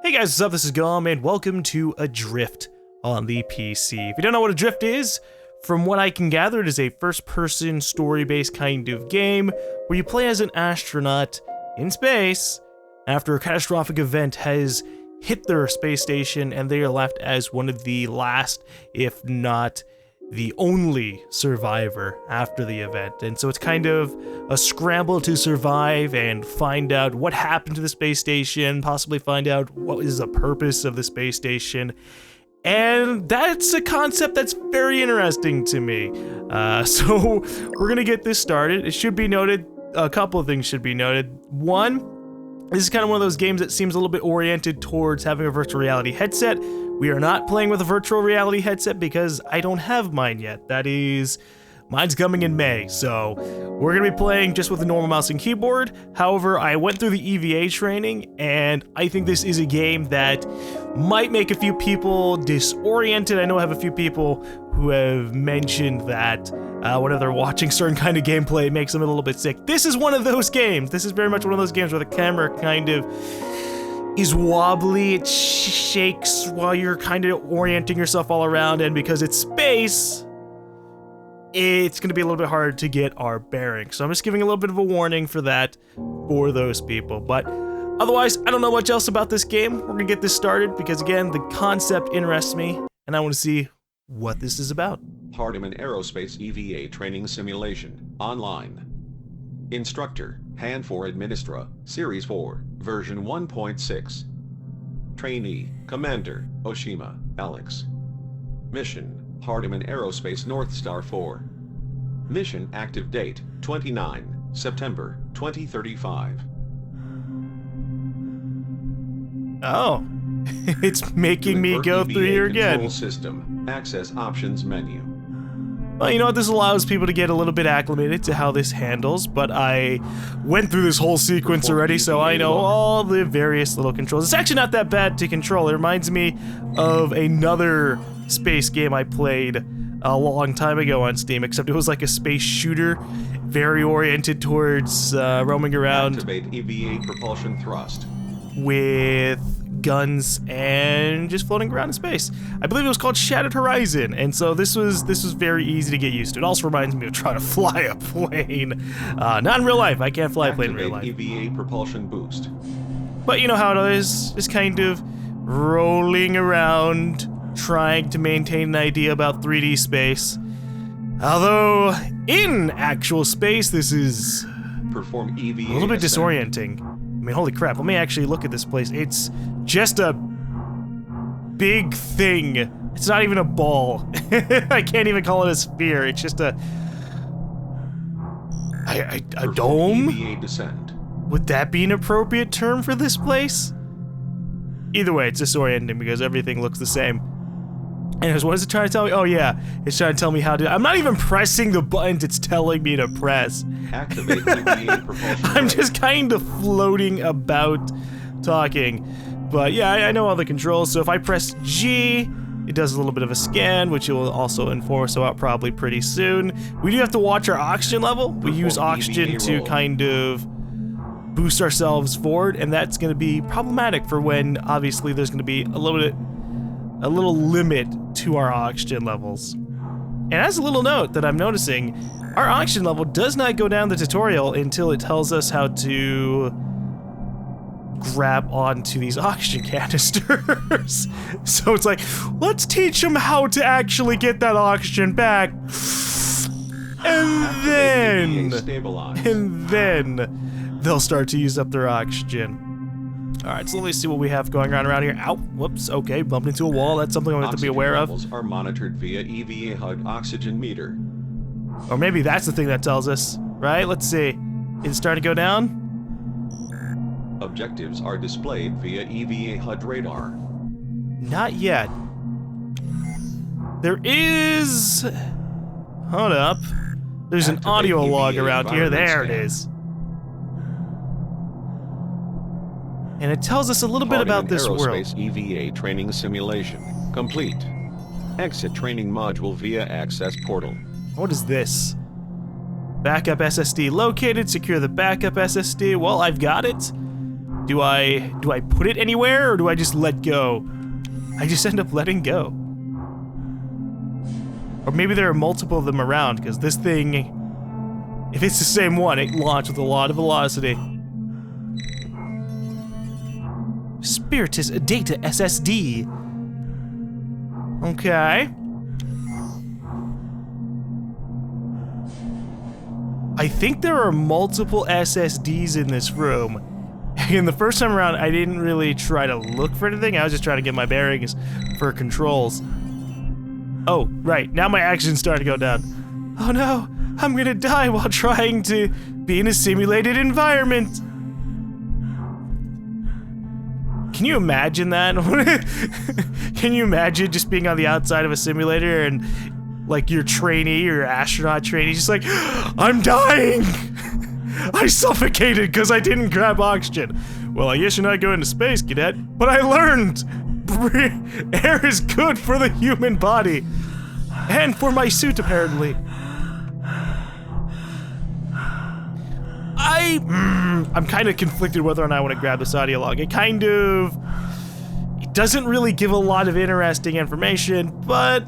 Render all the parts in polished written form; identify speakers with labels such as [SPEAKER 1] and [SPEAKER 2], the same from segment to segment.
[SPEAKER 1] Hey guys, what's up? This is GaLm and welcome to Adrift on the PC. If you don't know what Adrift is, from what I can gather, it is a first-person, story-based kind of game where you play as an astronaut in space after a catastrophic event has hit their space station and they are left as one of the last, if not the only survivor after the event. And so it's kind of a scramble to survive and find out what happened to the space station, possibly find out what is the purpose of the space station. And that's a concept that's very interesting to me. So we're gonna get this started. It should be noted, a couple of things should be noted. One, this is kind of one of those games that seems a little bit oriented towards having a virtual reality headset. We are not playing with a virtual reality headset because I don't have mine yet. Mine's coming in May, so we're gonna be playing just with a normal mouse and keyboard. However, I went through the EVA training, and I think this is a game that might make a few people disoriented. I know I have a few people who have mentioned that whenever they're watching certain kind of gameplay, it makes them a little bit sick. This is one of those games. This is very much one of those games where the camera kind of is wobbly, it shakes while you're kind of orienting yourself all around, and because it's space, it's going to be a little bit hard to get our bearings. So I'm just giving a little bit of a warning for that for those people. But otherwise, I don't know much else about this game. We're going to get this started because, again, the concept interests me, and I want to see what this is about.
[SPEAKER 2] Hardiman Aerospace EVA Training Simulation, online. Instructor, Han4 Administra, Series 4, version 1.6. Trainee, Commander, Oshima, Alex. Mission, Hardiman Aerospace North Star 4. Mission active date, 29 September 2035.
[SPEAKER 1] Oh, it's making me go through here again.
[SPEAKER 2] Control system, access options menu.
[SPEAKER 1] Well, you know what, this allows people to get a little bit acclimated to how this handles, but I went through this whole sequence already, so I know all the various little controls. It's actually not that bad to control. It reminds me of another space game I played a long time ago on Steam, except it was like a space shooter, very oriented towards roaming around.
[SPEAKER 2] Activate EVA propulsion thrust.
[SPEAKER 1] With guns and just floating around in space. I believe it was called Shattered Horizon, and so this was very easy to get used to. It also reminds me of trying to fly a plane. Not in real life. I can't fly a plane in real life.
[SPEAKER 2] EVA propulsion boost.
[SPEAKER 1] But you know how it is, just kind of rolling around, trying to maintain an idea about 3D space. Although, in actual space, this is
[SPEAKER 2] Perform EVA
[SPEAKER 1] a little bit
[SPEAKER 2] ascent.
[SPEAKER 1] disorienting. I mean, holy crap, let me actually look at this place. It's just a big thing. It's not even a ball. I can't even call it a sphere. It's just a dome?
[SPEAKER 2] EVA descent.
[SPEAKER 1] Would that be an appropriate term for this place? Either way, it's disorienting because everything looks the same. Anyways, what is it trying to tell me? Oh yeah, it's trying to tell me how to. I'm not even pressing the buttons it's telling me to press.
[SPEAKER 2] Activate EVA propulsion.
[SPEAKER 1] I'm just kind of floating about talking. But yeah, I know all the controls, so if I press G, it does a little bit of a scan, which it will also inform us about probably pretty soon. We do have to watch our oxygen level. We use oxygen to kind of boost ourselves forward, and that's going to be problematic for when, obviously, there's going to be a little limit to our oxygen levels. And as a little note that I'm noticing, our oxygen level does not go down the tutorial until it tells us how to grab onto these oxygen canisters. So it's like, let's teach them how to actually get that oxygen back. And then they'll start to use up their oxygen. Alright, so let me see what we have going on around here. Ow, whoops, okay, bumped into a wall. That's something I'm going to have to be aware of.
[SPEAKER 2] Levels are monitored via EVA HUD oxygen meter.
[SPEAKER 1] Or maybe that's the thing that tells us, right? Let's see. Is it starting to go down?
[SPEAKER 2] Objectives are displayed via EVA HUD radar.
[SPEAKER 1] Not yet. There is... Hold up. There's an audio log around here. There it is. And it tells us a little bit about this world.
[SPEAKER 2] Aerospace EVA training simulation complete. Exit training module via access portal.
[SPEAKER 1] What is this? Backup SSD located. Secure the backup SSD. Well, I've got it. Do I put it anywhere, or do I just let go? I just end up letting go. Or maybe there are multiple of them around, because this thing, if it's the same one, it launched with a lot of velocity. Spiritus Data SSD. Okay. I think there are multiple SSDs in this room. And the first time around, I didn't really try to look for anything. I was just trying to get my bearings for controls. Oh, right. Now my action's starting to go down. Oh no, I'm gonna die while trying to be in a simulated environment. Can you imagine that? Can you imagine just being on the outside of a simulator and like your trainee or your astronaut trainee just like, I'm dying! I suffocated because I didn't grab oxygen. Well, I guess you're not going to space, cadet, but I learned air is good for the human body. And for my suit, apparently. I'm kind of conflicted whether or not I want to grab this audio log. It doesn't really give a lot of interesting information, but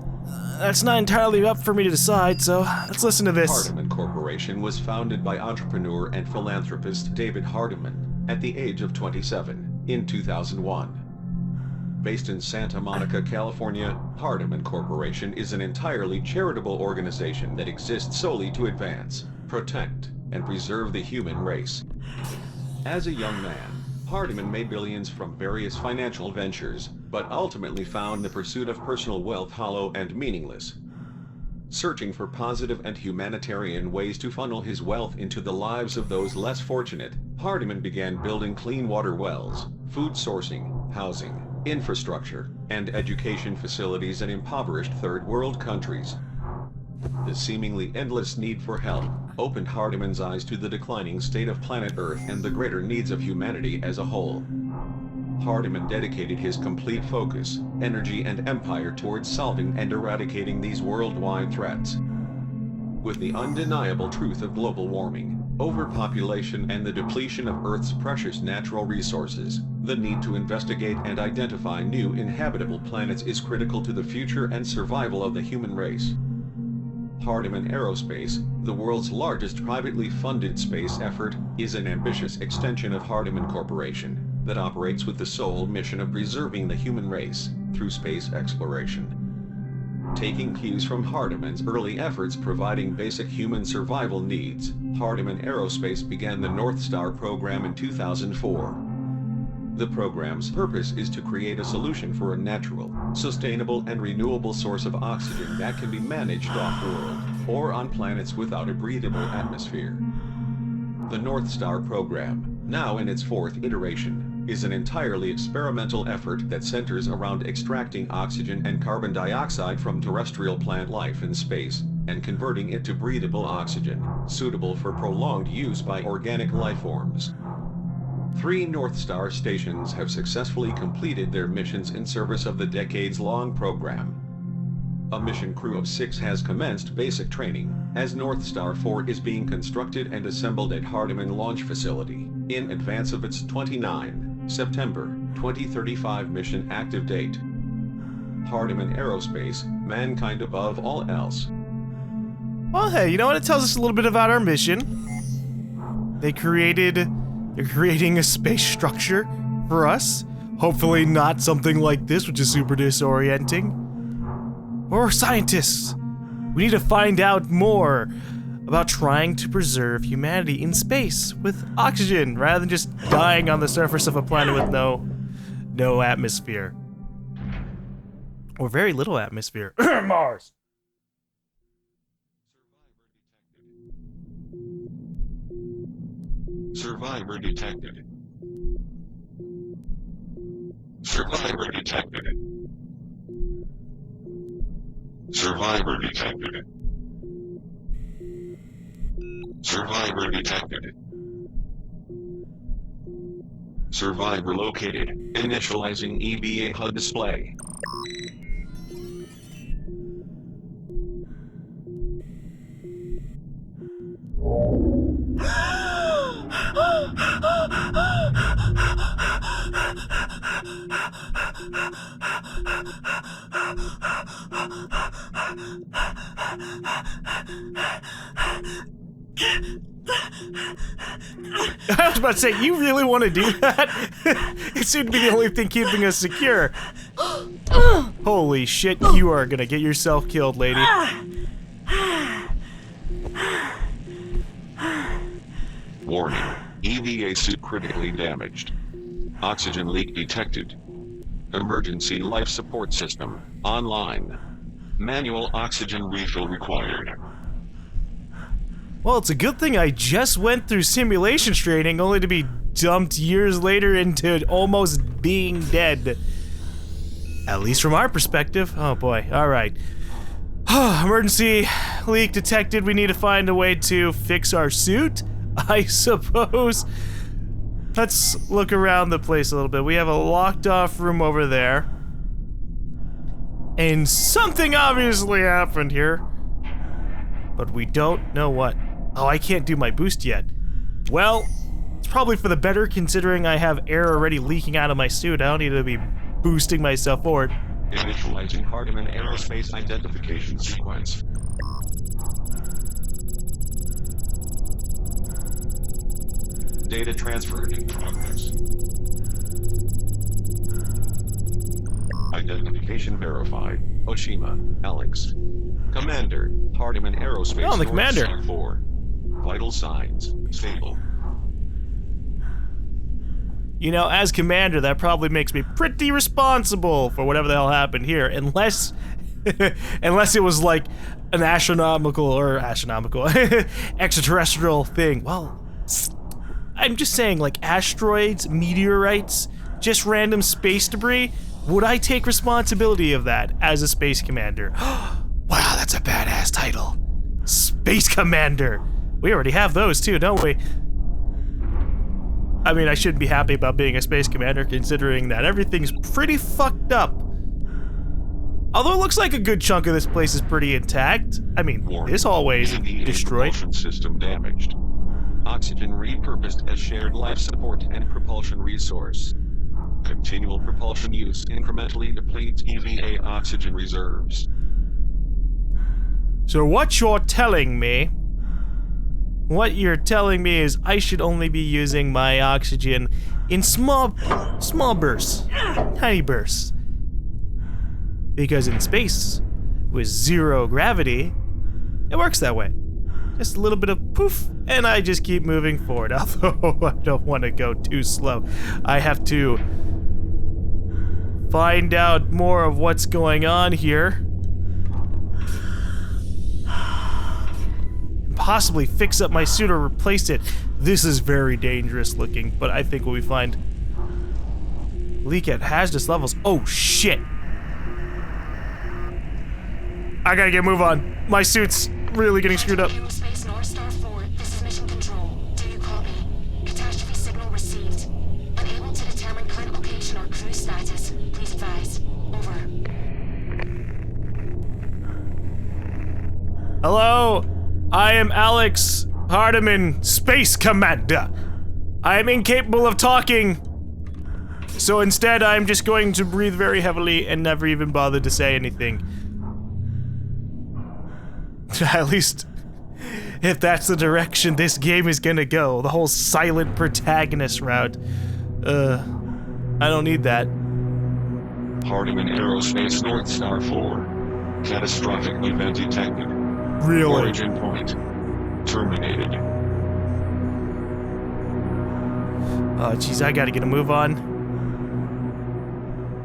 [SPEAKER 1] that's not entirely up for me to decide, so let's listen to this.
[SPEAKER 2] Hardiman Corporation was founded by entrepreneur and philanthropist David Hardiman at the age of 27 in 2001. Based in Santa Monica, California, Hardiman Corporation is an entirely charitable organization that exists solely to advance, protect, and preserve the human race. As a young man, Hardiman made billions from various financial ventures, but ultimately found the pursuit of personal wealth hollow and meaningless. Searching for positive and humanitarian ways to funnel his wealth into the lives of those less fortunate, Hardiman began building clean water wells, food sourcing, housing, infrastructure, and education facilities in impoverished third world countries. The seemingly endless need for help opened Hardiman's eyes to the declining state of planet Earth and the greater needs of humanity as a whole. Hardiman dedicated his complete focus, energy, and empire towards solving and eradicating these worldwide threats. With the undeniable truth of global warming, overpopulation, and the depletion of Earth's precious natural resources, the need to investigate and identify new inhabitable planets is critical to the future and survival of the human race. Hardiman Aerospace, the world's largest privately funded space effort, is an ambitious extension of Hardiman Corporation that operates with the sole mission of preserving the human race through space exploration. Taking cues from Hardiman's early efforts providing basic human survival needs, Hardiman Aerospace began the North Star program in 2004. The program's purpose is to create a solution for a natural, sustainable, and renewable source of oxygen that can be managed off-world, or on planets without a breathable atmosphere. The North Star program, now in its fourth iteration, is an entirely experimental effort that centers around extracting oxygen and carbon dioxide from terrestrial plant life in space, and converting it to breathable oxygen, suitable for prolonged use by organic life forms. 3 North Star stations have successfully completed their missions in service of the decades-long program. A mission crew of 6 has commenced basic training, as North Star 4 is being constructed and assembled at Hardiman Launch Facility, in advance of its 29 September 2035 mission active date. Hardiman Aerospace, mankind above all else.
[SPEAKER 1] Well, hey, you know what? It tells us a little bit about our mission. They're creating a space structure for us. Hopefully not something like this, which is super disorienting. We're scientists. We need to find out more about trying to preserve humanity in space with oxygen, rather than just dying on the surface of a planet with no atmosphere. Or very little atmosphere. Mars!
[SPEAKER 2] Survivor detected. Survivor detected. Survivor detected. Survivor detected. Survivor located. Initializing EVA HUD display.
[SPEAKER 1] I was about to say, you really want to do that? It seemed to be the only thing keeping us secure. Holy shit, you are gonna get yourself killed, lady.
[SPEAKER 2] Warning. EVA suit critically damaged. Oxygen leak detected. Emergency life support system online. Manual oxygen refill required.
[SPEAKER 1] Well, it's a good thing I just went through simulations training only to be dumped years later into almost being dead. At least from our perspective. Oh boy, alright. Emergency leak detected. We need to find a way to fix our suit, I suppose. Let's look around the place a little bit. We have a locked off room over there. And something obviously happened here. But we don't know what. Oh, I can't do my boost yet. Well, it's probably for the better considering I have air already leaking out of my suit. I don't need to be boosting myself forward.
[SPEAKER 2] Initializing Hardiman aerospace identification sequence. Data transfer in progress. Identification verified. Oshima, Alex. Commander, Hardiman Aerospace.
[SPEAKER 1] Oh, the commander.
[SPEAKER 2] Star 4. Vital signs, stable.
[SPEAKER 1] You know, as commander, that probably makes me pretty responsible for whatever the hell happened here, unless it was like an extraterrestrial thing. Well, I'm just saying, like asteroids, meteorites, just random space debris. Would I take responsibility of that as a space commander? Wow, that's a badass title. Space Commander. We already have those too, don't we? I mean, I shouldn't be happy about being a space commander considering that everything's pretty fucked up. Although it looks like a good chunk of this place is pretty intact. I mean,
[SPEAKER 2] Warning.
[SPEAKER 1] this hallway is destroyed.
[SPEAKER 2] Propulsion system damaged. Oxygen repurposed as shared life support and propulsion resource. Continual propulsion use incrementally depletes EVA oxygen reserves.
[SPEAKER 1] So what you're telling me is I should only be using my oxygen in small bursts, tiny bursts. Because in space, with zero gravity, it works that way. Just a little bit of poof, and I just keep moving forward. Although I don't want to go too slow. I have to find out more of what's going on here. Possibly fix up my suit or replace it. This is very dangerous looking, but I think we'll be fine. Leak at hazardous levels. Oh shit. I gotta get a move on. My suit's really getting screwed up.
[SPEAKER 3] Aerospace North Star 4, this is Mission Control. Do you copy? Catastrophe signal received. Unable to determine current location or crew status. Please advise. Over.
[SPEAKER 1] Hello? I am Alex Hardiman, Space Commander. I am incapable of talking. So instead, I'm just going to breathe very heavily and never even bother to say anything. At least, if that's the direction this game is gonna go, the whole silent protagonist route. I don't need that.
[SPEAKER 2] Hardiman Aerospace North Star 4. Catastrophic event detected.
[SPEAKER 1] Really?
[SPEAKER 2] Origin point terminated.
[SPEAKER 1] Oh, jeez, I gotta get a move on.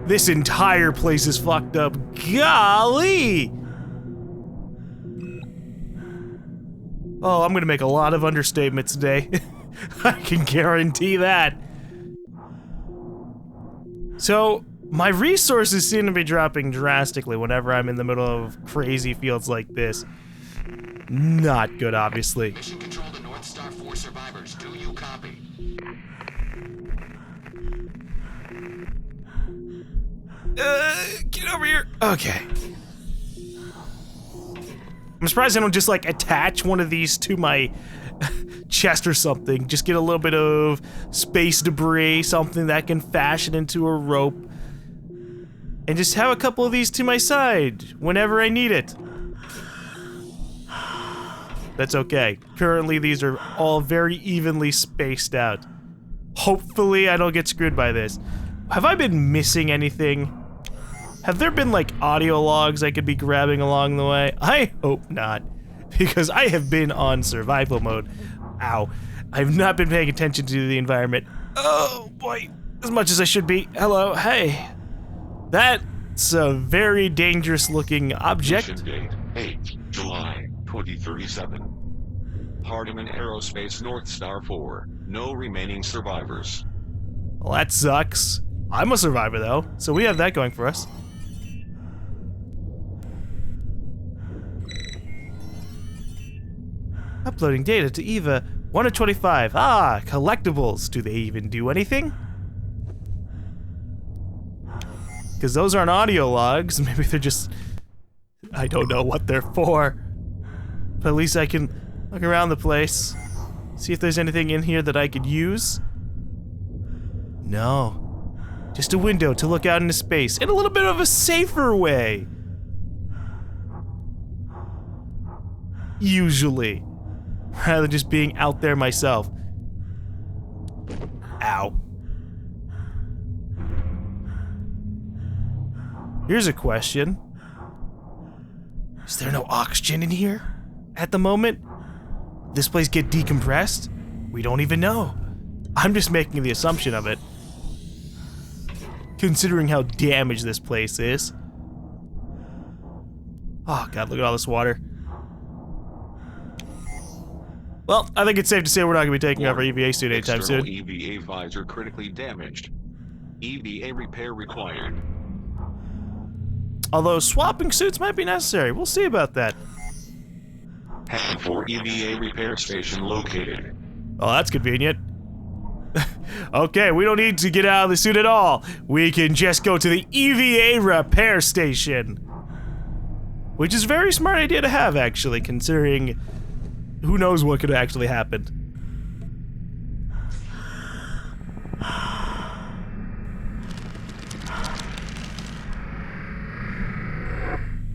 [SPEAKER 1] This entire place is fucked up. Golly! Oh, I'm gonna make a lot of understatements today. I can guarantee that. So, my resources seem to be dropping drastically whenever I'm in the middle of crazy fields like this. Not good, obviously.
[SPEAKER 4] Mission Control to North Star 4 survivors. Do you copy?
[SPEAKER 1] Get over here. Okay. I'm surprised I don't just like attach one of these to my chest or something. Just get a little bit of space debris, something that can fashion into a rope. and just have a couple of these to my side whenever I need it. That's okay. Currently, these are all very evenly spaced out. Hopefully, I don't get screwed by this. Have I been missing anything? Have there been, like, audio logs I could be grabbing along the way? I hope not, because I have been on survival mode. Ow. I've not been paying attention to the environment. Oh, boy. As much as I should be. Hello. Hey. That's a very dangerous-looking object.
[SPEAKER 2] Mission date, 8 July 2037. Hardiman Aerospace North Star 4. No remaining survivors.
[SPEAKER 1] Well, that sucks. I'm a survivor, though, so we have that going for us. Uploading data to EVA 1 of 25. Ah, collectibles. Do they even do anything? Because those aren't audio logs. Maybe they're just... I don't know what they're for. But at least I can look around the place. See if there's anything in here that I could use. No. Just a window to look out into space. In a little bit of a safer way. Usually. Rather than just being out there myself. Ow. Here's a question. Is there no oxygen in here at the moment? This place get decompressed? We don't even know. I'm just making the assumption of it. Considering how damaged this place is. Oh god, look at all this water. Well, I think it's safe to say we're not going to be taking off our EVA suit anytime soon.
[SPEAKER 2] EVA visor critically damaged. EVA repair required.
[SPEAKER 1] Although swapping suits might be necessary. We'll see about that.
[SPEAKER 2] Heading for EVA repair station located.
[SPEAKER 1] Oh, that's convenient. Okay, we don't need to get out of the suit at all. We can just go to the EVA repair station. Which is a very smart idea to have, actually, considering who knows what could actually happen.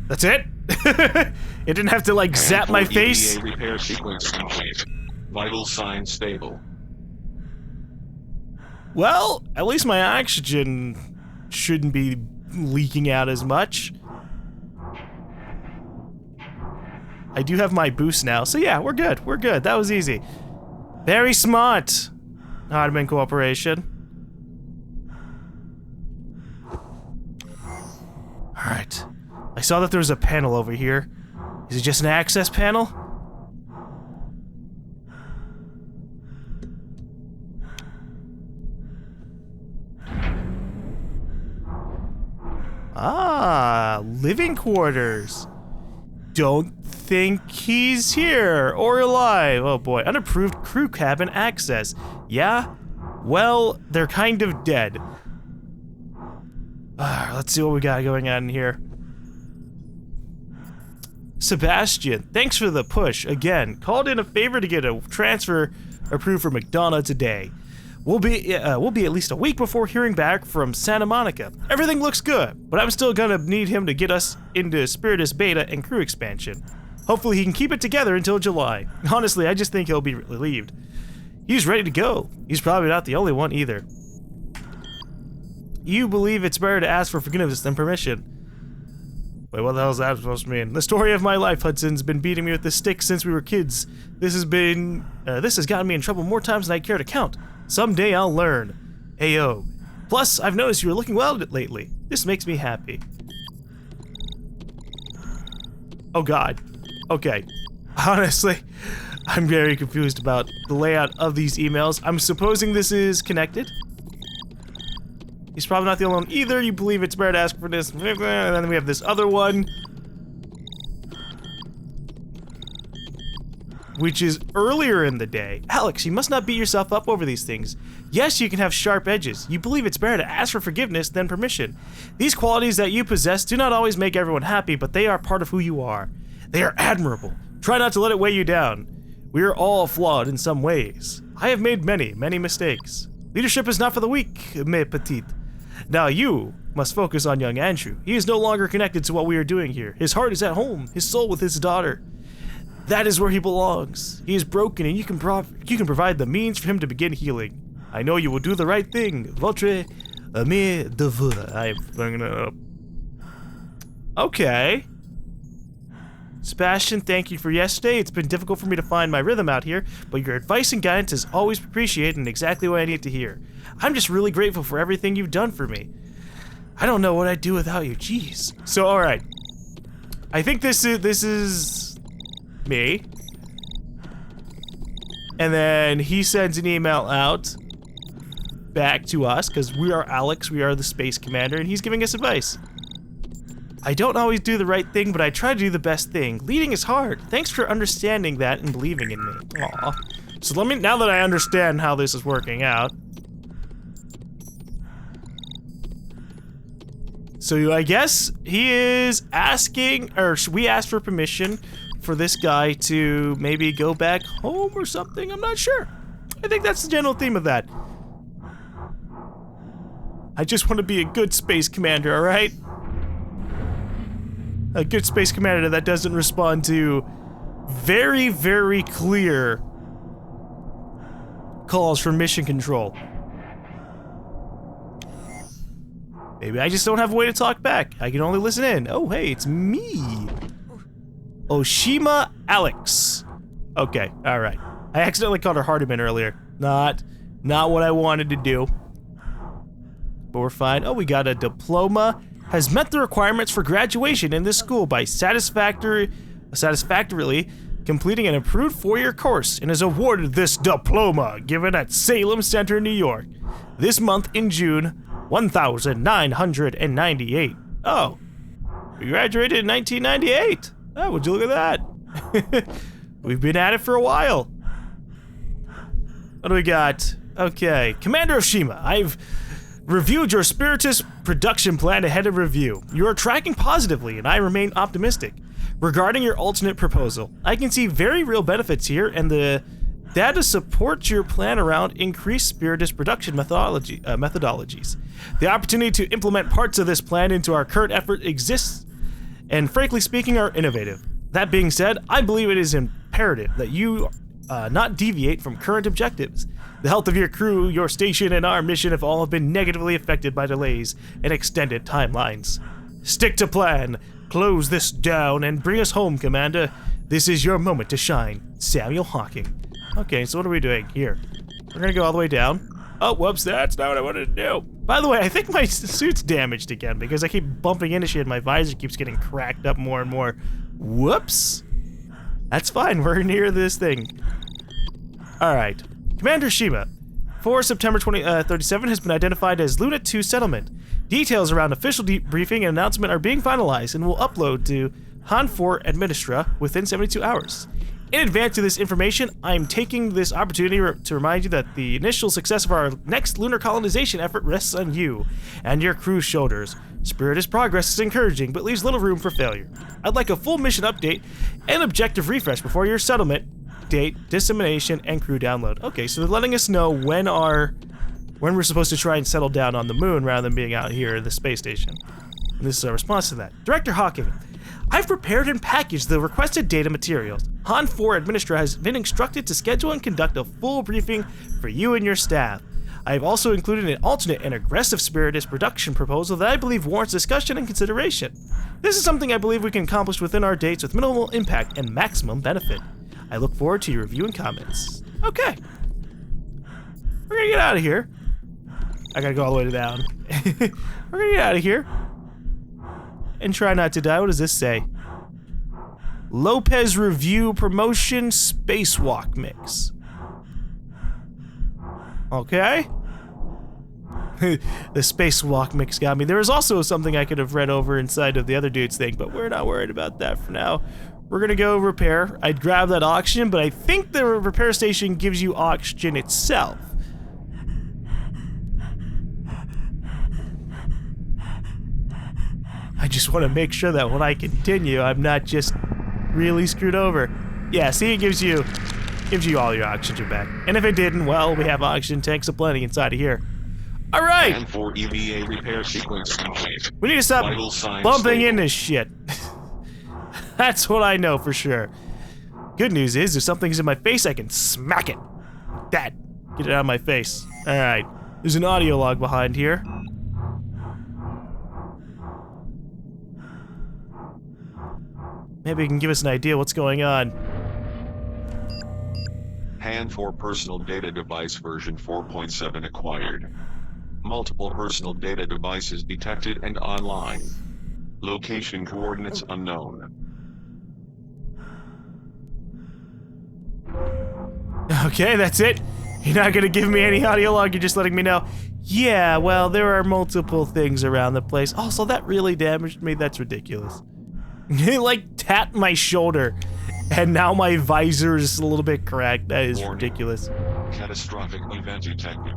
[SPEAKER 1] That's it? It didn't have to, like, zap my face?
[SPEAKER 2] EVA repair sequence complete. Vital signs stable.
[SPEAKER 1] Well, at least my oxygen shouldn't be leaking out as much. I do have my boost now, so yeah, we're good. We're good. That was easy. Very smart. Hardiman Corporation. Alright. I saw that there was a panel over here. Is it just an access panel? Ah, living quarters. Don't think he's here or alive. Oh boy, unapproved crew cabin access. Yeah? Well, they're kind of dead. Let's see what we got going on in here. Sebastian, thanks for the push. Again, called in a favor to get a transfer approved for McDonough today. We'll be at least a week before hearing back from Santa Monica. Everything looks good, but I'm still gonna need him to get us into Spiritus Beta and crew expansion. Hopefully he can keep it together until July. Honestly, I just think he'll be relieved. He's ready to go. He's probably not the only one either. You believe it's better to ask for forgiveness than permission. Wait, what the hell is that supposed to mean? The story of my life, Hudson's been beating me with this stick since we were kids. This has gotten me in trouble more times than I care to count. Someday I'll learn. Ayo. Plus, I've noticed you were looking well lately. This makes me happy. Oh god. Okay. Honestly, I'm very confused about the layout of these emails. I'm supposing this is connected. He's probably not the only one either. You believe it's better to ask for this. And then we have this other one, which is earlier in the day. Alex, you must not beat yourself up over these things. Yes, you can have sharp edges. You believe it's better to ask for forgiveness than permission. These qualities that you possess do not always make everyone happy, but they are part of who you are. They are admirable. Try not to let it weigh you down. We are all flawed in some ways. I have made many, many mistakes. Leadership is not for the weak, mes petites. Now you must focus on young Andrew. He is no longer connected to what we are doing here. His heart is at home, his soul with his daughter. That is where he belongs. He is broken, and you can provide the means for him to begin healing. I know you will do the right thing. Votre ami devoir. I'm gonna... Okay. Sebastian, thank you for yesterday. It's been difficult for me to find my rhythm out here, but your advice and guidance is always appreciated and exactly what I need to hear. I'm just really grateful for everything you've done for me. I don't know what I'd do without you. Jeez. So, all right. I think this is me. And then he sends an email out back to us because we are Alex. We are the space commander, and he's giving us advice. I don't always do the right thing, but I try to do the best thing. Leading is hard. Thanks for understanding that and believing in me. Aw. So now that I understand how this is working out. So I guess he is asking, or we asked for permission for this guy to maybe go back home or something. I'm not sure. I think that's the general theme of that. I just want to be a good space commander, all right? A good space commander that doesn't respond to very, very clear calls for mission control. Maybe I just don't have a way to talk back. I can only listen in. Oh, hey, it's me. Oshima Alex. Okay, all right. I accidentally called her Hardiman earlier. Not what I wanted to do. But we're fine. Oh, we got a diploma. Has met the requirements for graduation in this school by satisfactorily completing an approved 4-year course and is awarded this diploma given at Salem Center, New York. This month in June, 1998. Oh, we graduated in 1998. Oh, would you look at that? We've been at it for a while. What do we got? Okay, Commander Oshima, I've reviewed your Spiritus production plan ahead of review. You are tracking positively, and I remain optimistic. Regarding your alternate proposal, I can see very real benefits here, and the data supports your plan around increased Spiritus production methodologies. The opportunity to implement parts of this plan into our current effort exists, and frankly speaking, are innovative. That being said, I believe it is imperative that you not deviate from current objectives. The health of your crew, your station, and our mission have all been negatively affected by delays and extended timelines. Stick to plan, close this down, and bring us home, Commander. This is your moment to shine. Samuel Hawking. Okay, so what are we doing here? We're gonna go all the way down. Oh, whoops, that's not what I wanted to do. By the way, I think my suit's damaged again because I keep bumping into shit and my visor keeps getting cracked up more and more. Whoops. That's fine, we're near this thing. Alright. Commander Shima, for September 37 has been identified as Luna 2 settlement. Details around official debriefing and announcement are being finalized and will upload to Han 4 Administra within 72 hours. In advance of this information, I'm taking this opportunity to remind you that the initial success of our next lunar colonization effort rests on you and your crew's shoulders. Spiritus progress is encouraging, but leaves little room for failure. I'd like a full mission update and objective refresh before your settlement date, dissemination, and crew download. Okay, so they're letting us know when we're supposed to try and settle down on the moon rather than being out here at the space station. And this is our response to that. Director Hawking, I've prepared and packaged the requested data materials. Han 4 Administrator has been instructed to schedule and conduct a full briefing for you and your staff. I have also included an alternate and aggressive Spiritus production proposal that I believe warrants discussion and consideration. This is something I believe we can accomplish within our dates with minimal impact and maximum benefit. I look forward to your review and comments. Okay. We're gonna get out of here. I gotta go all the way down. We're gonna get out of here. And try not to die. What does this say? Lopez Review Promotion Spacewalk Mix. Okay. The spacewalk mix got me. There was also something I could have read over inside of the other dude's thing, but we're not worried about that for now. We're gonna go repair. I'd grab that oxygen, but I think the repair station gives you oxygen itself. I just want to make sure that when I continue, I'm not just really screwed over. Yeah, see, it gives you all your oxygen back. And if it didn't, well, we have oxygen tanks aplenty inside of here. All right.
[SPEAKER 2] And for EVA repair sequence complete.
[SPEAKER 1] We need to stop
[SPEAKER 2] Vital signs
[SPEAKER 1] bumping
[SPEAKER 2] stable.
[SPEAKER 1] into shit. That's what I know for sure. Good news is, if something's in my face, I can smack it. That. Get it out of my face. All right. There's an audio log behind here. Maybe it can give us an idea what's going on.
[SPEAKER 2] Hand for personal data device version 4.7 acquired. Multiple personal data devices detected and online. Location coordinates unknown.
[SPEAKER 1] Okay, that's it. You're not gonna give me any audio log, you're just letting me know. Yeah, well, there are multiple things around the place. Also, that really damaged me. That's ridiculous. He like tapped my shoulder, and now my visor is a little bit cracked. That is ridiculous.
[SPEAKER 2] Catastrophic event detected.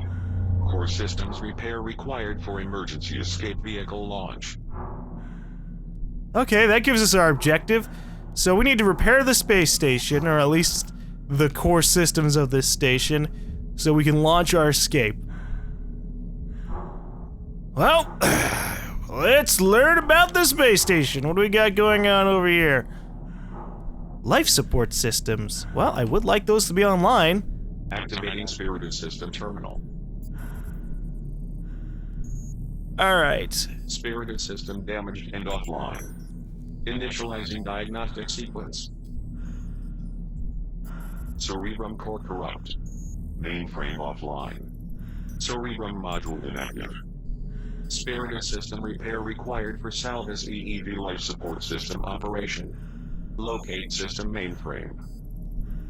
[SPEAKER 2] Core systems repair required for emergency escape vehicle launch.
[SPEAKER 1] Okay, that gives us our objective. So we need to repair the space station, or at least the core systems of this station, so we can launch our escape. Well, let's learn about the space station. What do we got going on over here? Life support systems. Well, I would like those to be online.
[SPEAKER 2] Activating spirited system terminal.
[SPEAKER 1] Alright.
[SPEAKER 2] Spirited system damaged and offline. Initializing diagnostic sequence. Cerebrum core corrupt. Mainframe offline. Cerebrum module inactive. Spirited system repair required for Salvis EEV life support system operation. Locate system mainframe.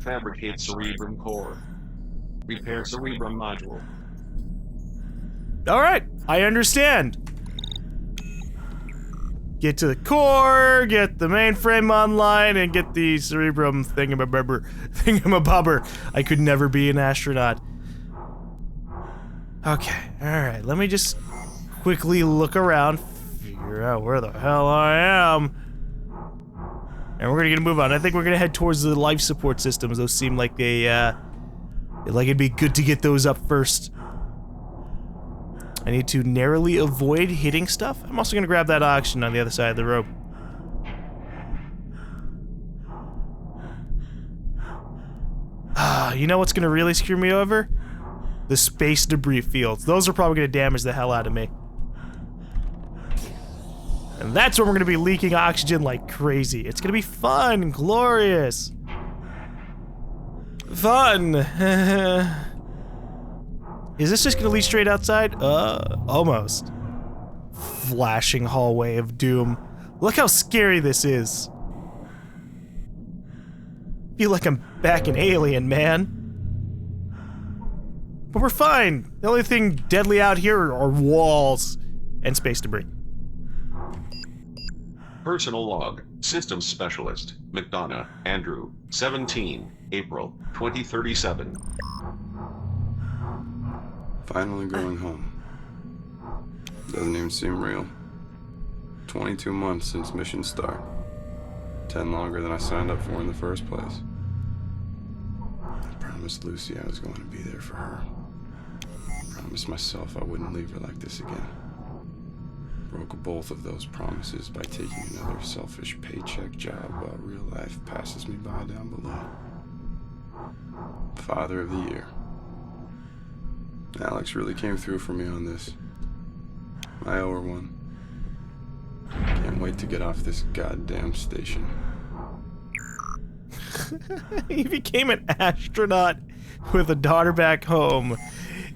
[SPEAKER 2] Fabricate cerebrum core. Repair cerebrum module.
[SPEAKER 1] Alright, I understand. Get to the core, get the mainframe online, and get the cerebrum thingamabobber. I could never be an astronaut. Okay, alright, let me just quickly look around, figure out where the hell I am. And we're gonna get a move on. I think we're gonna head towards the life support systems. Those seem like they, like it'd be good to get those up first. I need to narrowly avoid hitting stuff. I'm also gonna grab that oxygen on the other side of the rope. You know what's gonna really screw me over? The space debris fields. Those are probably gonna damage the hell out of me. And that's where we're gonna be leaking oxygen like crazy. It's gonna be fun, glorious. Fun. Is this just gonna lead straight outside? Almost. Flashing hallway of doom. Look how scary this is. Feel like I'm back in Alien, man. But we're fine. The only thing deadly out here are walls and space debris.
[SPEAKER 2] Personal log. Systems specialist. McDonough, Andrew. 17, April, 2037.
[SPEAKER 5] Finally going home. Doesn't even seem real. 22 months since mission start. 10 longer than I signed up for in the first place. I promised Lucy I was going to be there for her. Promised myself I wouldn't leave her like this again. Broke both of those promises by taking another selfish paycheck job while real life passes me by down below. Father of the Year. Alex really came through for me on this. I owe her one. Can't wait to get off this goddamn station.
[SPEAKER 1] You became an astronaut with a daughter back home,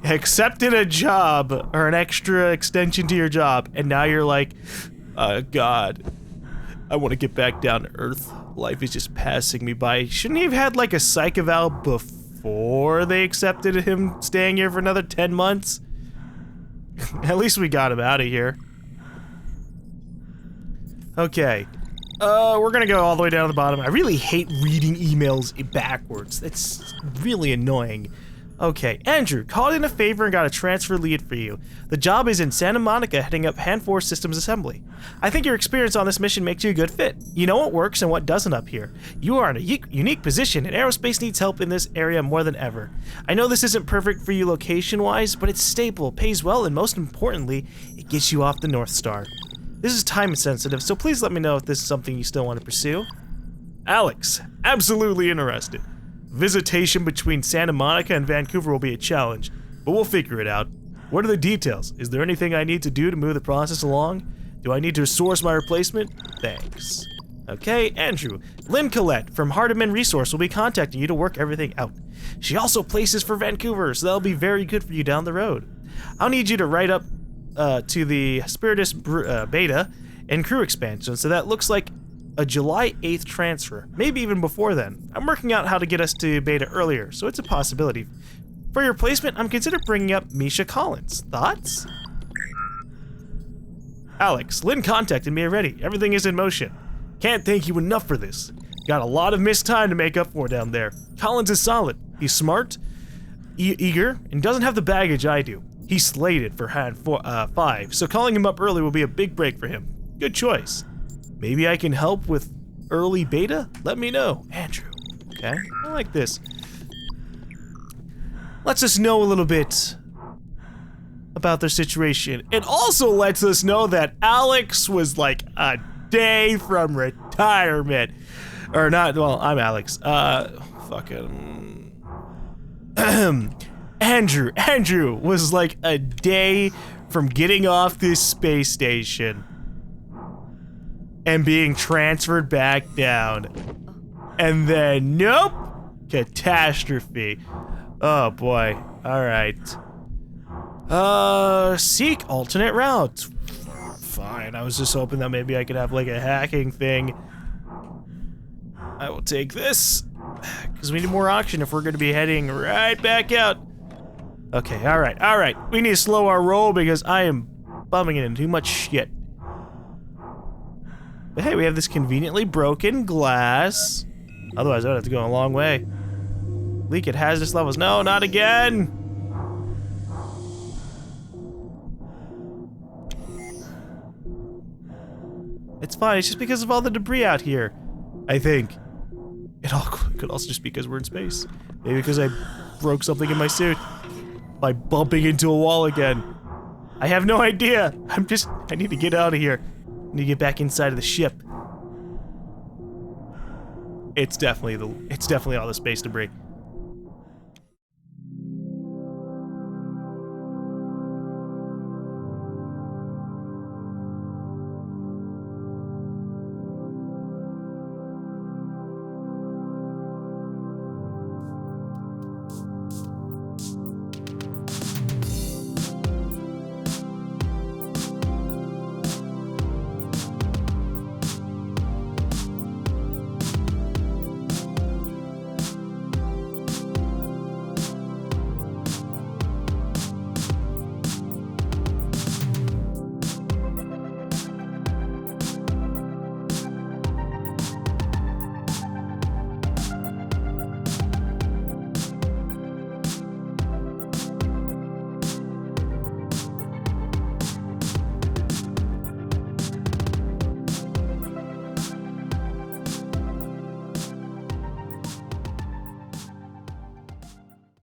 [SPEAKER 1] accepted a job, or an extra extension to your job, and now you're like, God, I want to get back down to Earth. Life is just passing me by. Shouldn't he have had like a psych eval before they accepted him staying here for another 10 months? At least we got him out of here. Okay. We're gonna go all the way down to the bottom. I really hate reading emails backwards. It's really annoying. Okay, Andrew, called in a favor and got a transfer lead for you. The job is in Santa Monica heading up Hand Force Systems Assembly. I think your experience on this mission makes you a good fit. You know what works and what doesn't up here. You are in a unique position, and aerospace needs help in this area more than ever. I know this isn't perfect for you location-wise, but it's stable, pays well, and most importantly, it gets you off the North Star. This is time sensitive, so please let me know if this is something you still want to pursue. Alex, absolutely interested. Visitation between Santa Monica and Vancouver will be a challenge, but we'll figure it out. What are the details? Is there anything I need to do to move the process along? Do I need to source my replacement? Thanks. Okay, Andrew. Lynn Collette from Hardiman Resource will be contacting you to work everything out. She also places for Vancouver, so that'll be very good for you down the road. I'll need you to write up to the Spiritus beta and crew expansion, so that looks like a July 8th transfer, maybe even before then. I'm working out how to get us to beta earlier, so it's a possibility. For your replacement, I'm considering bringing up Misha Collins. Thoughts? Alex, Lynn contacted me already. Everything is in motion. Can't thank you enough for this. Got a lot of missed time to make up for down there. Collins is solid. He's smart, eager, and doesn't have the baggage I do. He's slated for Hand 5, so calling him up early will be a big break for him. Good choice. Maybe I can help with early beta? Let me know. Andrew. Okay, I like this. Lets us know a little bit about their situation. It also lets us know that Alex was like a day from retirement. Or not, well, I'm Alex. Fucking... Andrew was like a day from getting off this space station and being transferred back down. And then, nope, catastrophe. Oh boy, alright. Seek alternate routes. Fine, I was just hoping that maybe I could have like a hacking thing. I will take this, because we need more oxygen if we're gonna be heading right back out. Okay, alright. We need to slow our roll because I am bumming into too much shit. But hey, we have this conveniently broken glass. Otherwise, I would have to go a long way. Leak at hazardous levels. No, not again! It's fine, it's just because of all the debris out here. I think. It all could also just be because we're in space. Maybe because I broke something in my suit by bumping into a wall again. I have no idea. I need to get out of here. I need to get back inside of the ship. It's definitely all the space debris.